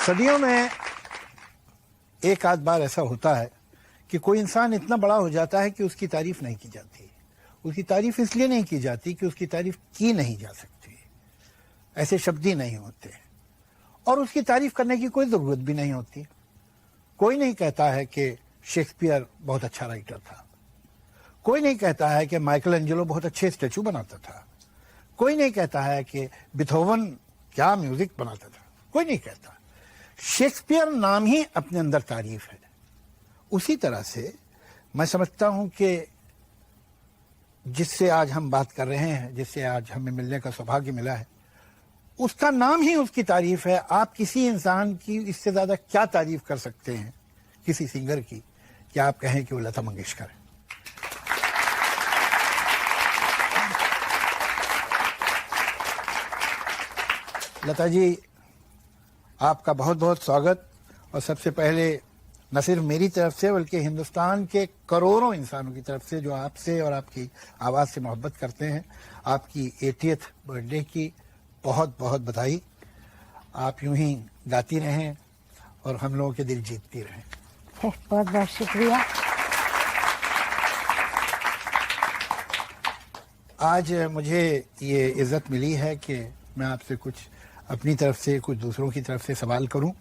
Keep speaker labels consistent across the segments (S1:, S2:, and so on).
S1: सदियों में एक आध बार ऐसा होता है कि कोई इंसान इतना बड़ा हो जाता है कि उसकी तारीफ नहीं की जाती। उसकी तारीफ इसलिए नहीं की जाती कि उसकी तारीफ की नहीं जा सकती, ऐसे शब्द ही नहीं होते, और उसकी तारीफ करने की कोई ज़रूरत भी नहीं होती। कोई नहीं कहता है कि शेक्सपियर बहुत अच्छा राइटर था, कोई नहीं कहता है कि माइकल एंजेलो बहुत अच्छे स्टैचू बनाता था, कोई नहीं कहता है कि बीथोवन क्या म्यूजिक बनाता था, कोई नहीं कहता। शेक्सपियर नाम ही अपने अंदर तारीफ है। उसी तरह से मैं समझता हूं कि जिससे आज हम बात कर रहे हैं, जिससे आज हमें मिलने का सौभाग्य मिला है, उसका नाम ही उसकी तारीफ है। आप किसी इंसान की इससे ज्यादा क्या तारीफ कर सकते हैं किसी सिंगर की कि आप कहें कि वो लता मंगेशकर है। लता जी, आपका बहुत बहुत स्वागत। और सबसे पहले न सिर्फ मेरी तरफ से बल्कि हिंदुस्तान के करोड़ों इंसानों की तरफ से जो आपसे और आपकी आवाज़ से मोहब्बत करते हैं, आपकी 80th बर्थडे की बहुत बहुत बधाई। आप यूं ही गाती रहें और हम लोगों के दिल जीतती रहें।
S2: बहुत बहुत शुक्रिया।
S1: आज मुझे ये इज्जत मिली है कि मैं आपसे कुछ अपनी तरफ से, कुछ दूसरों की तरफ से सवाल करूं।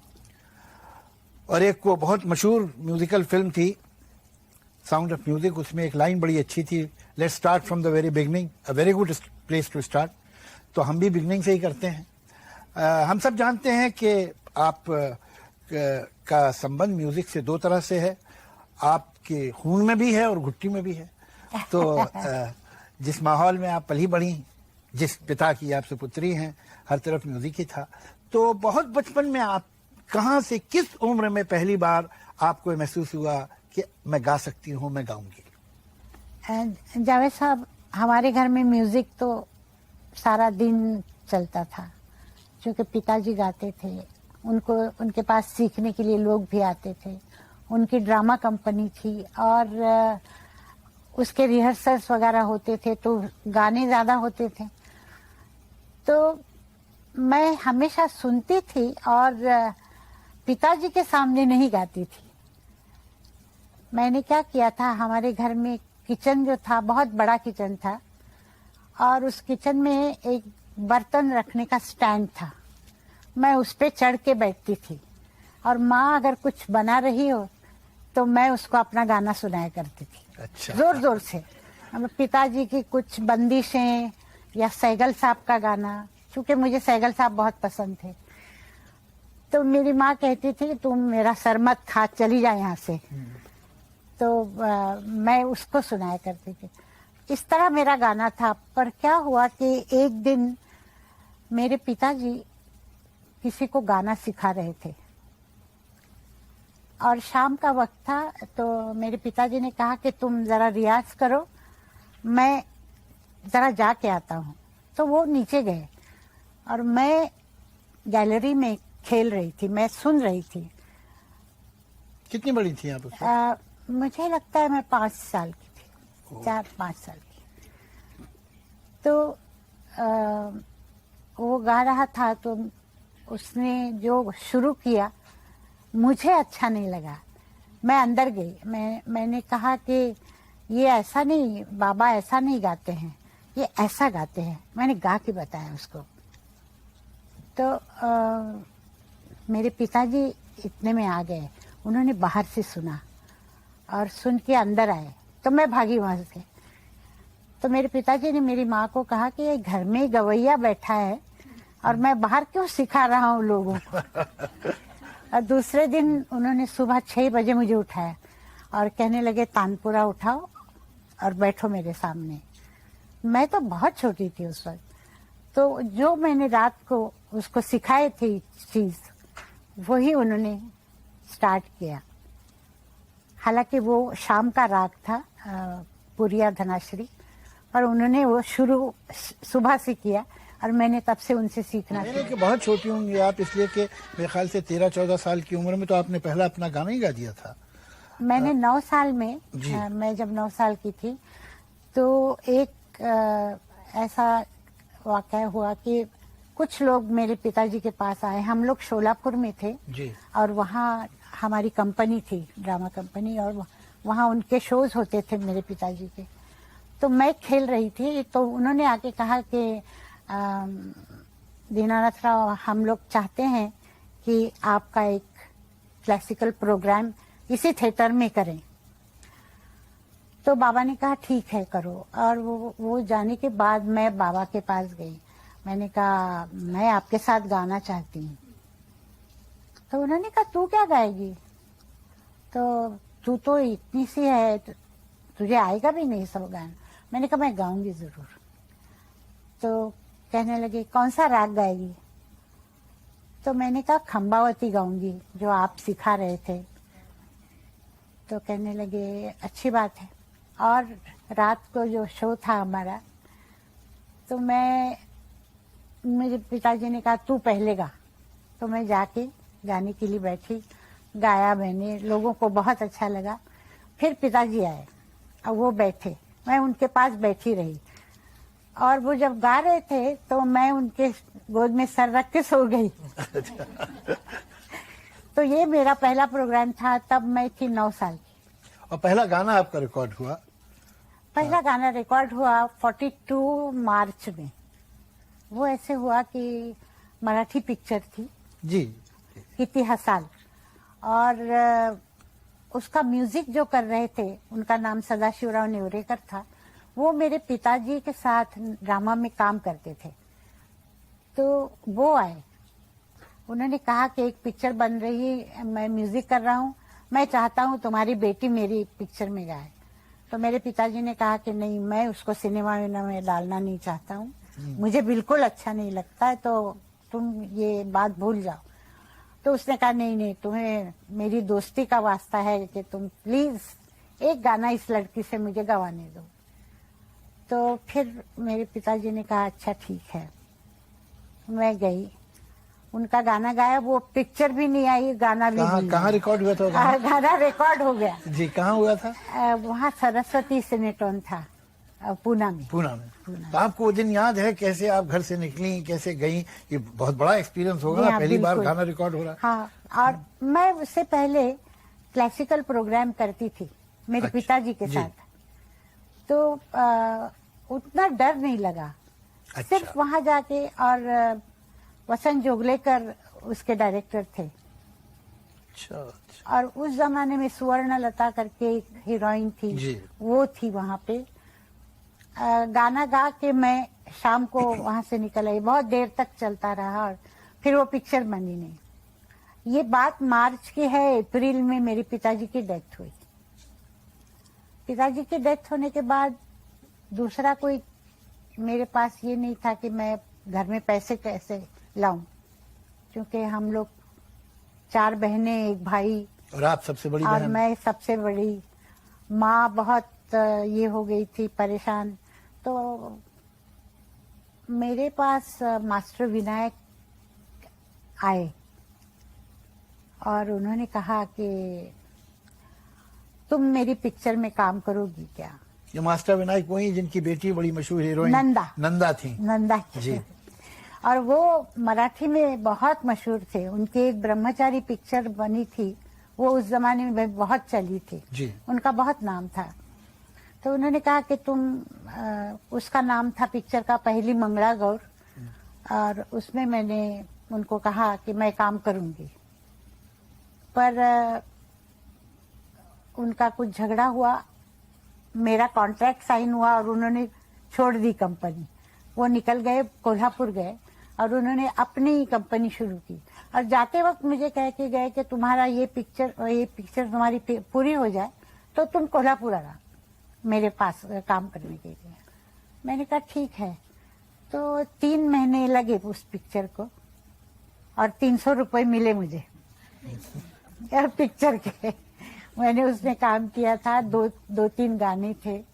S1: और एक वो बहुत मशहूर म्यूजिकल फिल्म थी साउंड ऑफ म्यूजिक, उसमें एक लाइन बड़ी अच्छी थी, let's start from the very beginning, a very good place to start. तो हम भी बिगनिंग से ही करते हैं। हम सब जानते हैं कि आप का संबंध म्यूजिक से दो तरह से है, आपके खून में भी है और घुट्टी में भी है। तो जिस माहौल में आप पली बढ़ी, जिस पिता की आप सुपुत्री हैं, हर तरफ म्यूजिक ही था। तो बहुत बचपन में आप कहाँ से, किस उम्र में पहली बार आपको महसूस हुआ कि मैं गा सकती हूँ, मैं गाऊंगी?
S2: जावेद साहब, हमारे घर में म्यूजिक तो सारा दिन चलता था, क्योंकि पिताजी गाते थे। उनके पास सीखने के लिए लोग भी आते थे। उनकी ड्रामा कंपनी थी और उसके रिहर्सल्स वगैरह होते थे, तो गाने ज़्यादा होते थे। तो मैं हमेशा सुनती थी और पिताजी के सामने नहीं गाती थी। मैंने क्या किया था, हमारे घर में किचन जो था, बहुत बड़ा किचन था, और उस किचन में एक बर्तन रखने का स्टैंड था। मैं उस पे चढ़ के बैठती थी और माँ अगर कुछ बना रही हो तो मैं उसको अपना गाना सुनाया करती थी।
S1: अच्छा।
S2: जोर जोर से। पिताजी की कुछ बंदिशें या सैगल साहब का गाना, क्योंकि मुझे सैगल साहब बहुत पसंद थे। तो मेरी माँ कहती थी तुम मेरा सर मत खा, चली जा यहाँ से। तो मैं उसको सुनाया करती थी। इस तरह मेरा गाना था। पर क्या हुआ कि एक दिन मेरे पिताजी किसी को गाना सिखा रहे थे और शाम का वक्त था, तो मेरे पिताजी ने कहा कि तुम जरा रियाज करो, मैं जरा जाके आता हूँ। तो वो नीचे गए और मैं गैलरी में खेल रही थी, मैं सुन रही थी।
S1: कितनी बड़ी थी आप उस वक्त?
S2: मुझे लगता है मैं 5 साल की थी, 4-5 साल की। तो वो गा रहा था, तो उसने जो शुरू किया मुझे अच्छा नहीं लगा। मैं अंदर गई, मैंने कहा कि ये ऐसा नहीं, बाबा ऐसा नहीं गाते हैं, ये ऐसा गाते हैं। मैंने गा के बताया उसको। तो मेरे पिताजी इतने में आ गए, उन्होंने बाहर से सुना और सुन के अंदर आए, तो मैं भागी वहां से। तो मेरे पिताजी ने मेरी माँ को कहा कि ये घर में गवैया बैठा है और मैं बाहर क्यों सिखा रहा हूँ लोगों को। और दूसरे दिन उन्होंने सुबह 6 बजे मुझे उठाया और कहने लगे तानपुरा उठाओ और बैठो मेरे सामने। मैं तो बहुत छोटी थी उस वक्त। तो जो मैंने रात को उसको सिखाए थे चीज, वही उन्होंने स्टार्ट किया। हालांकि वो शाम का राग था, पुरिया धनाश्री, पर उन्होंने वो शुरू सुबह से किया और मैंने तब से उनसे सीखना
S1: शुरू किया। बहुत छोटी होंगी आप, इसलिए कि मेरे ख्याल से 13-14 साल की उम्र में तो आपने पहला अपना गाना ही गा दिया था।
S2: मैंने 9 साल में, मैं जब 9 साल की थी, तो एक ऐसा वाक़या हुआ कि कुछ लोग मेरे पिताजी के पास आए। हम लोग शोलापुर में थे
S1: जी।
S2: और वहाँ हमारी कंपनी थी, ड्रामा कंपनी, और वहाँ उनके शोज होते थे मेरे पिताजी के। तो मैं खेल रही थी तो उन्होंने आके कहा कि दीनानाथ राव, हम लोग चाहते हैं कि आपका एक क्लासिकल प्रोग्राम इसी थिएटर में करें। तो बाबा ने कहा ठीक है करो। और वो जाने के बाद मैं बाबा के पास गई। मैंने कहा मैं आपके साथ गाना चाहती हूँ। तो उन्होंने कहा तू क्या गाएगी, तो तू तो इतनी सी है, तुझे आएगा भी नहीं सब गाना। मैंने कहा मैं गाऊंगी जरूर। तो कहने लगे कौन सा राग गाएगी। तो मैंने कहा खंबावती गाऊंगी जो आप सिखा रहे थे। तो कहने लगे अच्छी बात है। और रात को जो शो था हमारा, तो मेरे पिताजी ने कहा तू पहले गा। तो मैं जाके गाने के लिए बैठी, गाया मैंने, लोगों को बहुत अच्छा लगा। फिर पिताजी आए और वो बैठे, मैं उनके पास बैठी रही। और वो जब गा रहे थे तो मैं उनके गोद में सर रख के सो गई। तो ये मेरा पहला प्रोग्राम था, तब मैं थी 9 साल की।
S1: और पहला गाना आपका रिकॉर्ड हुआ?
S2: पहला गाना रिकॉर्ड हुआ 42 मार्च में। वो ऐसे हुआ कि मराठी पिक्चर थी
S1: जी।
S2: किती हसाल, और उसका म्यूजिक जो कर रहे थे उनका नाम सदाशिवराव नेवरेकर था। वो मेरे पिताजी के साथ ड्रामा में काम करते थे। तो वो आए, उन्होंने कहा कि एक पिक्चर बन रही है, मैं म्यूजिक कर रहा हूँ, मैं चाहता हूँ तुम्हारी बेटी मेरी पिक्चर में गाए। तो मेरे पिताजी ने कहा कि नहीं, मैं उसको सिनेमा में डालना नहीं चाहता हूँ, मुझे बिल्कुल अच्छा नहीं लगता है, तो तुम ये बात भूल जाओ। तो उसने कहा नहीं नहीं, तुम्हें मेरी दोस्ती का वास्ता है कि तुम प्लीज एक गाना इस लड़की से मुझे गवाने दो। तो फिर मेरे पिताजी ने कहा अच्छा ठीक है। मैं गई, उनका गाना गाया। वो पिक्चर भी नहीं आई, गाना भी नहीं।
S1: कहाँ रिकॉर्ड हुआ था गाना?
S2: गाना रिकॉर्ड हो गया
S1: जी। कहाँ हुआ था?
S2: वहाँ सरस्वती सिनेटॉन था, पूना में।
S1: पूना में। तो आपको वो दिन याद है, कैसे आप घर से निकली, कैसे गई? ये बहुत बड़ा एक्सपीरियंस होगा ना, पहली बार गाना रिकॉर्ड हो रहा है।
S2: हाँ, और मैं उससे पहले क्लासिकल प्रोग्राम करती थी मेरे पिताजी के साथ। तो उतना डर नहीं लगा। सिर्फ वहां जाके, और वसंत जोगलेकर उसके डायरेक्टर थे। और उस जमाने में सुवर्ण लता करके एक हीरोइन थी, वो थी वहां पे। गाना गा के मैं शाम को वहां से निकल आई। बहुत देर तक चलता रहा और फिर वो पिक्चर बनी नहीं। ये बात मार्च की है। अप्रैल में मेरे पिताजी की डेथ हुई। पिताजी की डेथ होने के बाद दूसरा कोई मेरे पास ये नहीं था कि मैं घर में पैसे कैसे लाऊं, क्योंकि हम लोग 4 बहनें, एक भाई,
S1: और आप सबसे बड़ी
S2: और
S1: बहन?
S2: मैं सबसे बड़ी। माँ बहुत ये हो गई थी परेशान। तो मेरे पास मास्टर विनायक आए और उन्होंने कहा कि तुम मेरी पिक्चर में काम करोगी क्या?
S1: ये मास्टर विनायक वही जिनकी बेटी बड़ी मशहूर हीरोइन नंदा थी।
S2: नंदा जी। और वो मराठी में बहुत मशहूर थे। उनकी एक ब्रह्मचारी पिक्चर बनी थी, वो उस जमाने में बहुत चली थी
S1: जी।
S2: उनका बहुत नाम था। तो उन्होंने कहा कि तुम उसका नाम था पिक्चर का पहली मंगला गौर, और उसमें मैंने उनको कहा कि मैं काम करूंगी। पर उनका कुछ झगड़ा हुआ, मेरा कॉन्ट्रैक्ट साइन हुआ और उन्होंने छोड़ दी कंपनी। वो निकल गए, कोल्हापुर गए और उन्होंने अपनी कंपनी शुरू की। और जाते वक्त मुझे कह के गए कि तुम्हारा ये पिक्चर तुम्हारी पूरी हो जाए तो तुम कोल्हापुर आना मेरे पास काम करने के लिए। मैंने कहा ठीक है। तो 3 महीने लगे उस पिक्चर को और 300 रुपए मिले मुझे पिक्चर के। मैंने उसमें काम किया था, 2-3 गाने थे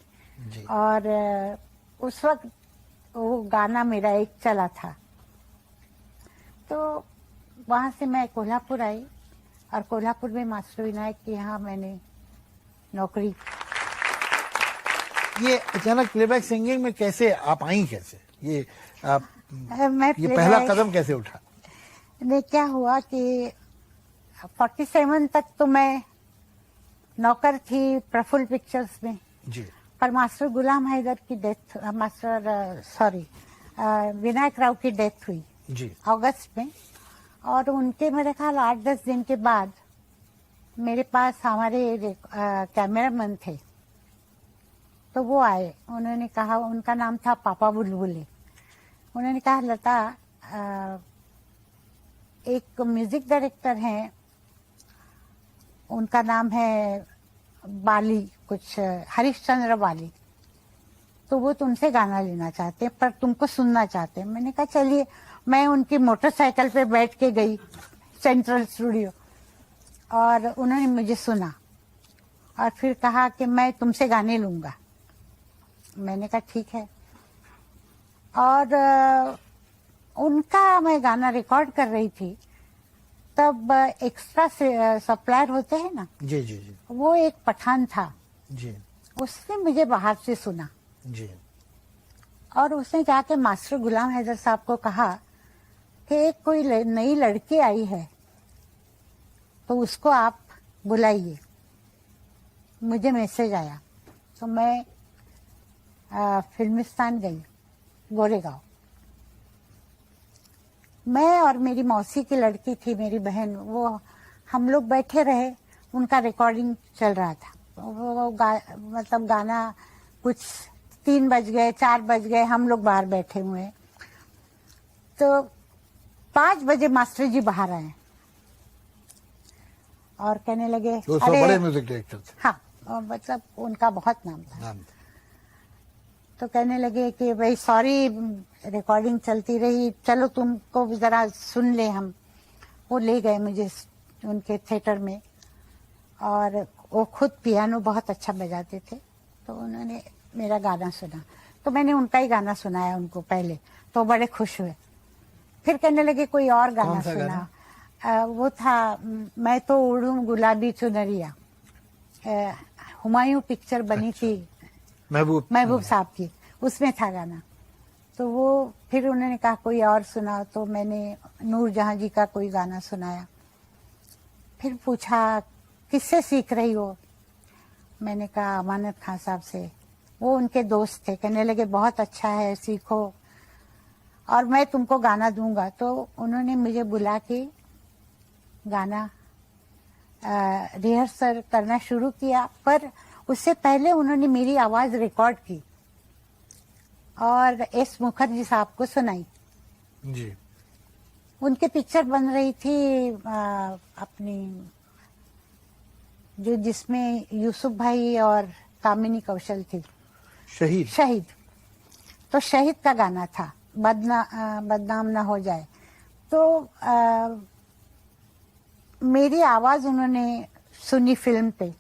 S1: जी।
S2: और उस वक्त वो गाना मेरा एक चला था। तो वहां से मैं कोल्हापुर आई और कोल्हापुर में मास्टर विनायक के यहाँ मैंने नौकरी।
S1: ये अचानक प्लेबैक सिंगिंग में कैसे आप आई? कैसे? ये
S2: मैं
S1: ये पहला कदम कैसे उठा?
S2: ने क्या हुआ कि 47 तक तो मैं नौकर थी प्रफुल्ल पिक्चर्स में,
S1: जी
S2: पर मास्टर गुलाम हैदर की डेथ, विनायक राव की डेथ हुई
S1: जी
S2: अगस्त में, और उनके मेरे ख्याल 8-10 दिन के बाद मेरे पास हमारे कैमरामैन थे, तो वो आए। उन्होंने कहा, उनका नाम था पापा बुलबुले। उन्होंने कहा, लता एक म्यूजिक डायरेक्टर हैं, उनका नाम है बाली, कुछ हरिश्चंद्र बाली, तो वो तुमसे गाना लेना चाहते हैं, पर तुमको सुनना चाहते हैं। मैंने कहा चलिए। मैं उनकी मोटरसाइकिल पे बैठ के गई सेंट्रल स्टूडियो, और उन्होंने मुझे सुना और फिर कहा कि मैं तुमसे गाने लूंगा। मैंने कहा ठीक है। और उनका मैं गाना रिकॉर्ड कर रही थी, तब एक्स्ट्रा सप्लायर होते हैं ना,
S1: जी जी जी
S2: वो एक पठान था,
S1: जी
S2: उसने मुझे बाहर से सुना,
S1: जी
S2: और उसने जाके मास्टर गुलाम हैदर साहब को कहा कि एक कोई नई लड़की आई है, तो उसको आप बुलाइए। मुझे मैसेज आया, तो मैं फिल्मिस्तान गई, गोरेगांव। मैं और मेरी मौसी की लड़की थी, मेरी बहन, वो हम लोग बैठे रहे, उनका रिकॉर्डिंग चल रहा था। मतलब गाना कुछ 3 बज गए, 4 बज गए, हम लोग बाहर बैठे हुए। तो 5 बजे मास्टर जी बाहर आए और कहने लगे,
S1: तो बड़े म्यूजिक डायरेक्टर थे।
S2: हाँ, मतलब उनका बहुत नाम था। तो कहने लगे कि भाई सॉरी, रिकॉर्डिंग चलती रही, चलो तुमको जरा सुन ले हम। वो ले गए मुझे उनके थिएटर में, और वो खुद पियानो बहुत अच्छा बजाते थे, तो उन्होंने मेरा गाना सुना। तो मैंने उनका ही गाना सुनाया उनको पहले, तो बड़े खुश हुए। फिर कहने लगे कोई और गाना सुना। वो था मैं तो उड़ूं गुलाबी चुनरिया, हुमायूं पिक्चर बनी थी महबूब साहब की, उसमें था गाना। तो वो फिर उन्होंने कहा कोई और सुनाओ, तो मैंने नूरजहां जी का कोई गाना सुनाया। फिर पूछा किससे सीख रही हो? मैंने कहा अमानत खान साहब से। वो उनके दोस्त थे, कहने लगे बहुत अच्छा है, सीखो और मैं तुमको गाना दूंगा। तो उन्होंने मुझे बुला के गाना रिहर्सल करना शुरू किया, पर उससे पहले उन्होंने मेरी आवाज रिकॉर्ड की और एस मुखर्जी साहब को सुनाई।
S1: जी।
S2: उनके पिक्चर बन रही थी अपनी, जो जिसमें यूसुफ भाई और कामिनी कौशल थी, शहीद। तो शहीद का गाना था, बदनाम ना हो जाए। तो मेरी आवाज उन्होंने सुनी फिल्म पे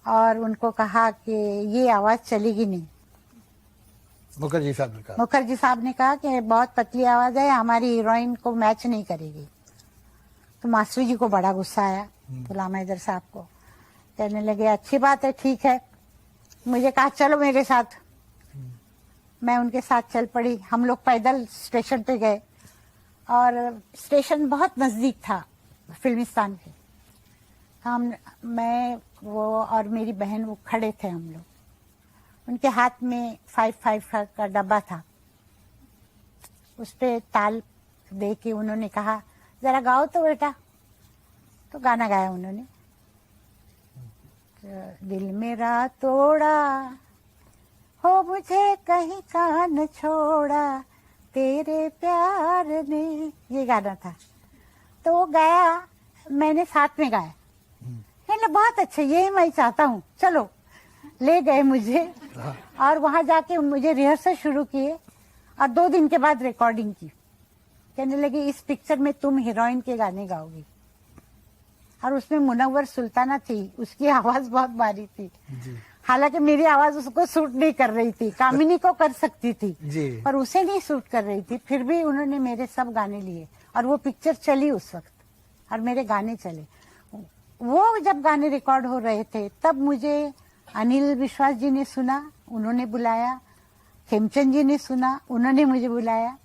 S2: और उनको कहा कि ये आवाज चलेगी नहीं।
S1: मुखर्जी साहब ने
S2: कहा कि बहुत पतली आवाज है, हमारी हीरोइन को मैच नहीं करेगी। तो मास्टर जी को बड़ा गुस्सा आया, गुलाम हैदर साहब को। कहने लगे अच्छी बात है, ठीक है। मुझे कहा चलो मेरे साथ। मैं उनके साथ चल पड़ी। हम लोग पैदल स्टेशन पे गए और स्टेशन बहुत नजदीक था फिल्मिस्तान के। मैं वो और मेरी बहन वो खड़े थे हम लोग। उनके हाथ में 5-5 का डब्बा था, उस पे ताल दे के उन्होंने कहा जरा गाओ तो बेटा। तो गाना गाया उन्होंने, दिल मेरा तोड़ा हो मुझे कहीं का न छोड़ा तेरे प्यार ने, ये गाना था। तो वो गाया, मैंने साथ में गाया। कहने बहुत अच्छा, यही मैं चाहता हूँ, चलो। ले गए मुझे और वहां जाके मुझे रिहर्सल शुरू किए और 2 दिन के बाद रिकॉर्डिंग की। कहने लगी इस पिक्चर में तुम हीरोइन के गाने गाओगी। और उसमें मुनव्वर सुल्ताना थी, उसकी आवाज बहुत भारी थी। हालांकि मेरी आवाज उसको सूट नहीं कर रही थी, कामिनी को कर सकती थी पर उसे नहीं सूट कर रही थी। फिर भी उन्होंने मेरे सब गाने लिए और वो पिक्चर चली उस वक्त और मेरे गाने चले। वो जब गाने रिकॉर्ड हो रहे थे तब मुझे अनिल विश्वास जी ने सुना, उन्होंने बुलाया। खेमचंद जी ने सुना, उन्होंने मुझे बुलाया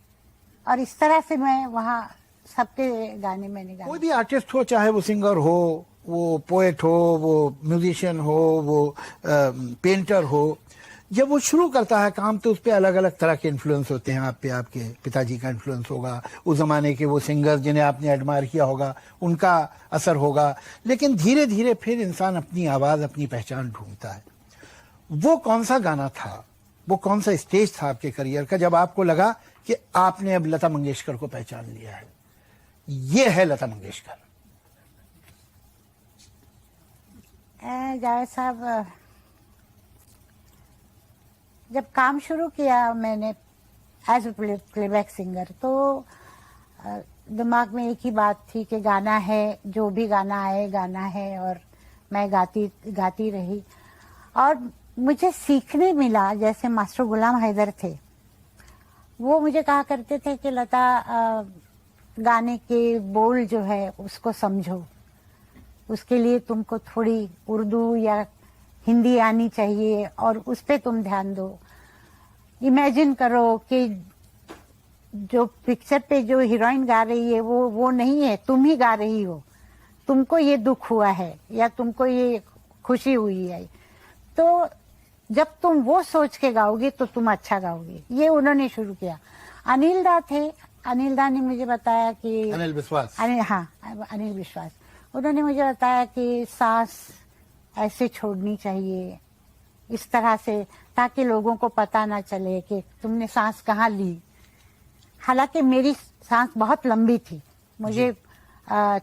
S2: और इस तरह से मैं वहाँ सबके गाने मैंने गाए।
S1: कोई भी आर्टिस्ट हो, चाहे वो सिंगर हो, वो पोएट हो, वो म्यूजिशियन हो, वो पेंटर हो, जब वो शुरू करता है काम तो उस पर अलग अलग तरह के इन्फ्लुएंस होते हैं। आप पे आपके पिताजी का इन्फ्लुएंस होगा, उस जमाने के वो सिंगर जिन्हें आपने एडमायर किया होगा उनका असर होगा, लेकिन धीरे धीरे फिर इंसान अपनी आवाज, अपनी पहचान ढूंढता है। वो कौन सा गाना था, वो कौन सा स्टेज था आपके करियर का जब आपको लगा कि आपने अब लता मंगेशकर को पहचान लिया है, ये है लता मंगेशकर?
S2: जावेद साहब, जब काम शुरू किया मैंने एज ए प्लेबैक सिंगर, तो दिमाग में एक ही बात थी कि गाना है, जो भी गाना आए गाना है, और मैं गाती रही। और मुझे सीखने मिला, जैसे मास्टर गुलाम हैदर थे, वो मुझे कहा करते थे कि लता गाने के बोल जो है उसको समझो, उसके लिए तुमको थोड़ी उर्दू या हिंदी आनी चाहिए और उस पे तुम ध्यान दो। इमेजिन करो कि जो पिक्चर पे जो हीरोइन गा रही है वो नहीं है, तुम ही गा रही हो, तुमको ये दुख हुआ है या तुमको ये खुशी हुई है, तो जब तुम वो सोच के गाओगे तो तुम अच्छा गाओगे। ये उन्होंने शुरू किया। अनिल दा थे, अनिल दा ने मुझे बताया कि
S1: अनिल विश्वास,
S2: अनिल विश्वास, उन्होंने मुझे बताया कि सांस ऐसे छोड़नी चाहिए, इस तरह से, ताकि लोगों को पता ना चले कि तुमने सांस कहाँ ली। हालांकि मेरी सांस बहुत लंबी थी, मुझे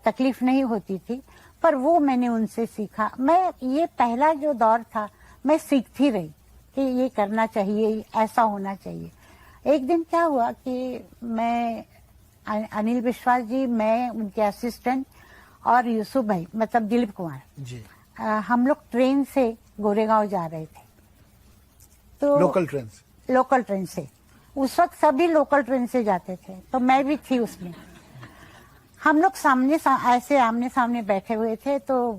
S2: तकलीफ नहीं होती थी, पर वो मैंने उनसे सीखा। मैं, ये पहला जो दौर था, मैं सीखती रही कि ये करना चाहिए, ऐसा होना चाहिए। एक दिन क्या हुआ कि मैं, अनिल विश्वास जी, मैं, उनके असिस्टेंट और यूसुफ भाई, मतलब दिलीप कुमार
S1: जी,
S2: हम लोग ट्रेन से गोरेगांव जा रहे थे। तो लोकल ट्रेन से, उस वक्त सभी लोकल ट्रेन से जाते थे, तो मैं भी थी उसमें। हम लोग ऐसे आमने सामने बैठे हुए थे, तो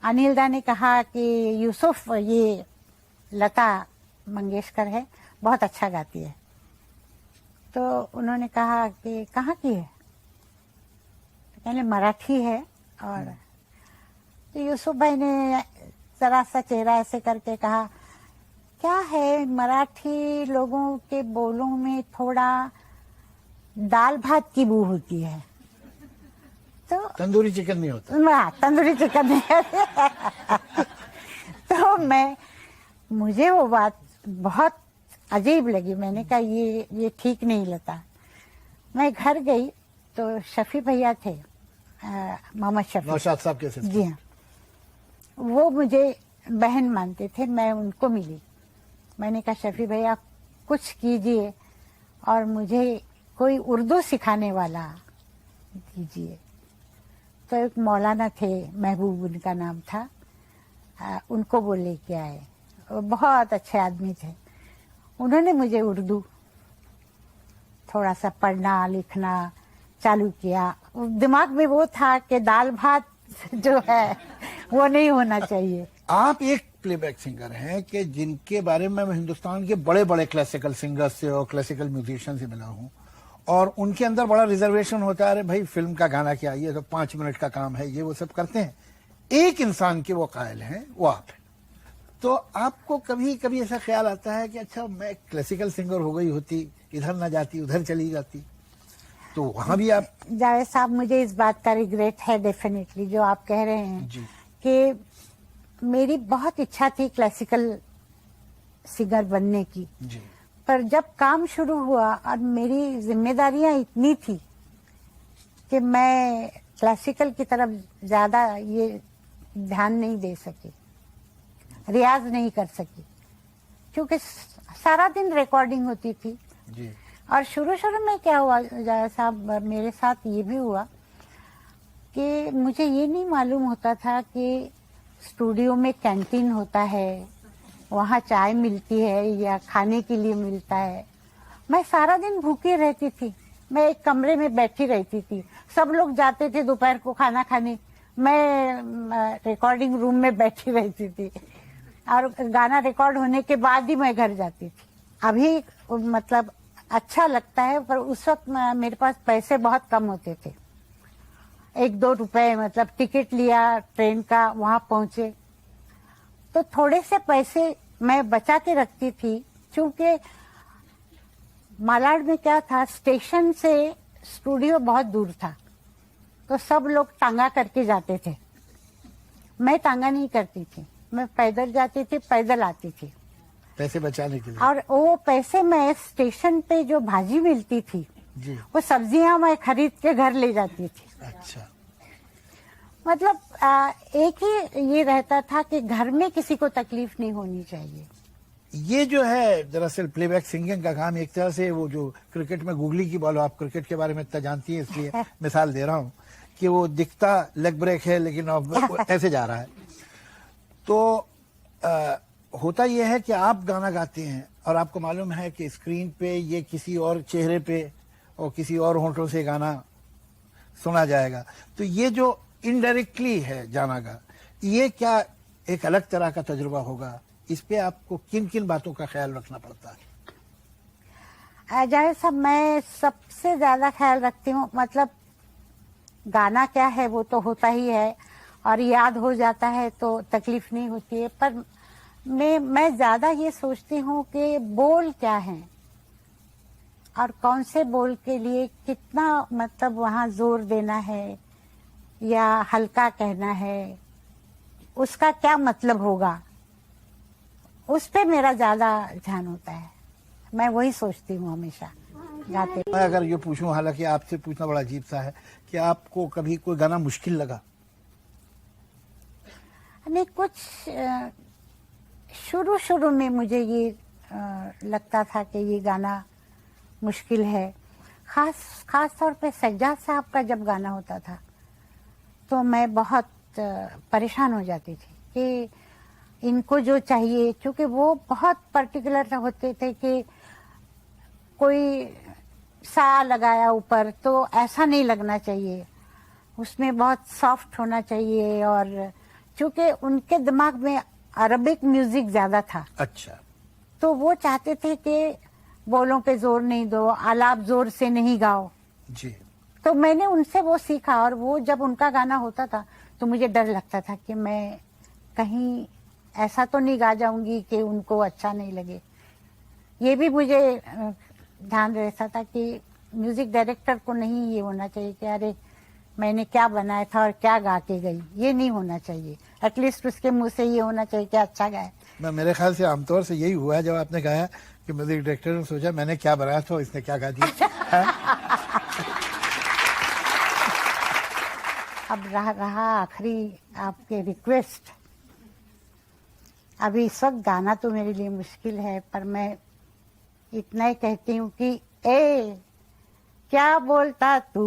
S2: अनिल दा ने कहा कि यूसुफ, ये लता मंगेशकर है, बहुत अच्छा गाती है। तो उन्होंने कहा कि कहाँ की है, तो कहने मराठी है। और तो यूसुफ भाई ने जरा सा चेहरा ऐसे करके कहा, क्या है, मराठी लोगों के बोलों में थोड़ा दाल भात की बू होती है, तो
S1: तंदूरी चिकन नहीं होता।
S2: तंदूरी चिकन नहीं तो मुझे वो बात बहुत अजीब लगी। मैंने कहा ये ठीक नहीं लगता। मैं घर गई तो शफी भैया थे, मोहम्मद शफी,
S1: नौशाद साहब के सिस्टर।
S2: जी हाँ, वो मुझे बहन मानते थे। मैं उनको मिली, मैंने कहा शफी भैया कुछ कीजिए और मुझे कोई उर्दू सिखाने वाला दीजिए। तो एक मौलाना थे, महबूब उनका नाम था, उनको वो लेके आए। वो बहुत अच्छे आदमी थे। उन्होंने मुझे उर्दू थोड़ा सा पढ़ना लिखना चालू किया। दिमाग में वो था कि दाल भात जो है वो नहीं होना चाहिए।
S1: आप एक प्लेबैक सिंगर हैं कि जिनके बारे में मैं हिंदुस्तान के बड़े बड़े क्लासिकल सिंगर्स से और क्लासिकल म्यूजिशियन से मिला हूं, और उनके अंदर बड़ा रिजर्वेशन होता है, अरे भाई फिल्म का गाना क्या, ये तो 5 मिनट का काम है, ये वो सब करते हैं। एक इंसान के वो कायल हैं, वो आप हैं। तो आपको कभी कभी ऐसा ख्याल आता है कि अच्छा मैं क्लासिकल सिंगर हो गई होती, इधर ना जाती उधर चली जाती, तो वहां भी आप?
S2: जावेद साहब, मुझे इस बात का रिग्रेट है डेफिनेटली जो आप कह रहे हैं
S1: जी।
S2: कि मेरी बहुत इच्छा थी क्लासिकल सिंगर बनने की
S1: जी।
S2: पर जब काम शुरू हुआ और मेरी जिम्मेदारियां इतनी थी कि मैं क्लासिकल की तरफ ज्यादा ये ध्यान नहीं दे सकी, रियाज नहीं कर सकी, क्योंकि सारा दिन रिकॉर्डिंग होती थी।
S1: जी।
S2: और शुरू शुरू में क्या हुआ जावेद साहब, मेरे साथ ये भी हुआ कि मुझे ये नहीं मालूम होता था कि स्टूडियो में कैंटीन होता है, वहाँ चाय मिलती है या खाने के लिए मिलता है। मैं सारा दिन भूखी रहती थी, मैं एक कमरे में बैठी रहती थी। सब लोग जाते थे दोपहर को खाना खाने, मैं रिकॉर्डिंग रूम में बैठी रहती थी और गाना रिकॉर्ड होने के बाद ही मैं घर जाती थी। अभी मतलब अच्छा लगता है, पर उस वक्त मेरे पास पैसे बहुत कम होते थे। 1-2 रुपए मतलब टिकट लिया ट्रेन का, वहां पहुंचे तो थोड़े से पैसे मैं बचा के रखती थी, क्योंकि मालाड में क्या था, स्टेशन से स्टूडियो बहुत दूर था, तो सब लोग टांगा करके जाते थे। मैं टांगा नहीं करती थी, मैं पैदल जाती थी, पैदल आती थी,
S1: पैसे बचाने के लिए।
S2: और वो पैसे मैं स्टेशन पे जो भाजी मिलती थी
S1: जी।
S2: वो सब्जियां मैं खरीद के घर ले जाती थी।
S1: अच्छा।
S2: मतलब एक ही ये रहता था कि घर में किसी को तकलीफ नहीं होनी चाहिए।
S1: ये जो है दरअसल प्लेबैक सिंगिंग का काम एक तरह से, वो जो क्रिकेट में गुगली की बॉल, आप क्रिकेट के बारे में इतना जानती है इसलिए मिसाल दे रहा हूँ कि वो दिखता लेग ब्रेक है लेकिन अब ऐसे जा रहा है। तो होता यह है कि आप गाना गाते हैं और आपको मालूम है कि स्क्रीन पे ये किसी और चेहरे पे और किसी और होंठों से गाना सुना जाएगा, तो ये जो इनडायरेक्टली है जाना का, ये क्या एक अलग तरह का तजुर्बा होगा? इस पे आपको किन किन बातों का ख्याल रखना पड़ता है?
S2: जाहिर साहब, मैं सबसे ज्यादा ख्याल रखती हूँ, मतलब गाना क्या है वो तो होता ही है और याद हो जाता है तो तकलीफ नहीं होती है, पर मैं ज्यादा ये सोचती हूँ कि बोल क्या है और कौन से बोल के लिए कितना मतलब वहाँ जोर देना है या हल्का कहना है, उसका क्या मतलब होगा, उस पे मेरा ज्यादा ध्यान होता है। मैं वही सोचती हूँ हमेशा गाते।
S1: मैं अगर ये पूछूं, हालांकि आपसे पूछना बड़ा अजीब सा है, कि आपको कभी कोई गाना मुश्किल लगा?
S2: नहीं, कुछ शुरू में मुझे ये लगता था कि ये गाना मुश्किल है। खास तौर पे सज्जाद साहब का जब गाना होता था तो मैं बहुत परेशान हो जाती थी कि इनको जो चाहिए, क्योंकि वो बहुत पर्टिकुलर होते थे कि कोई सा लगाया ऊपर तो ऐसा नहीं लगना चाहिए, उसमें बहुत सॉफ्ट होना चाहिए, और क्योंकि उनके दिमाग में अरबिक म्यूजिक ज्यादा था।
S1: अच्छा।
S2: तो वो चाहते थे कि बोलों पे जोर नहीं दो, आलाप जोर से नहीं गाओ
S1: जी।
S2: तो मैंने उनसे वो सीखा, और वो जब उनका गाना होता था तो मुझे डर लगता था कि मैं कहीं ऐसा तो नहीं गा जाऊंगी कि उनको अच्छा नहीं लगे। ये भी मुझे ध्यान रहता था कि म्यूजिक डायरेक्टर को नहीं ये होना चाहिए कि अरे मैंने क्या बनाया था और क्या गा के गई, ये नहीं होना चाहिए। एटलीस्ट उसके मुंह से ये होना चाहिए कि अच्छा गाए।
S1: मेरे ख्याल से आमतौर से यही हुआ है जब आपने कहा कि म्यूजिक डायरेक्टर ने सोचा मैंने क्या बनाया था, इसने क्या गा दिया।
S2: अब रहा आखिरी आपके रिक्वेस्ट। अभी इस वक्त गाना तो मेरे लिए मुश्किल है, पर मैं इतना ही कहती हूँ कि ए क्या बोलता तू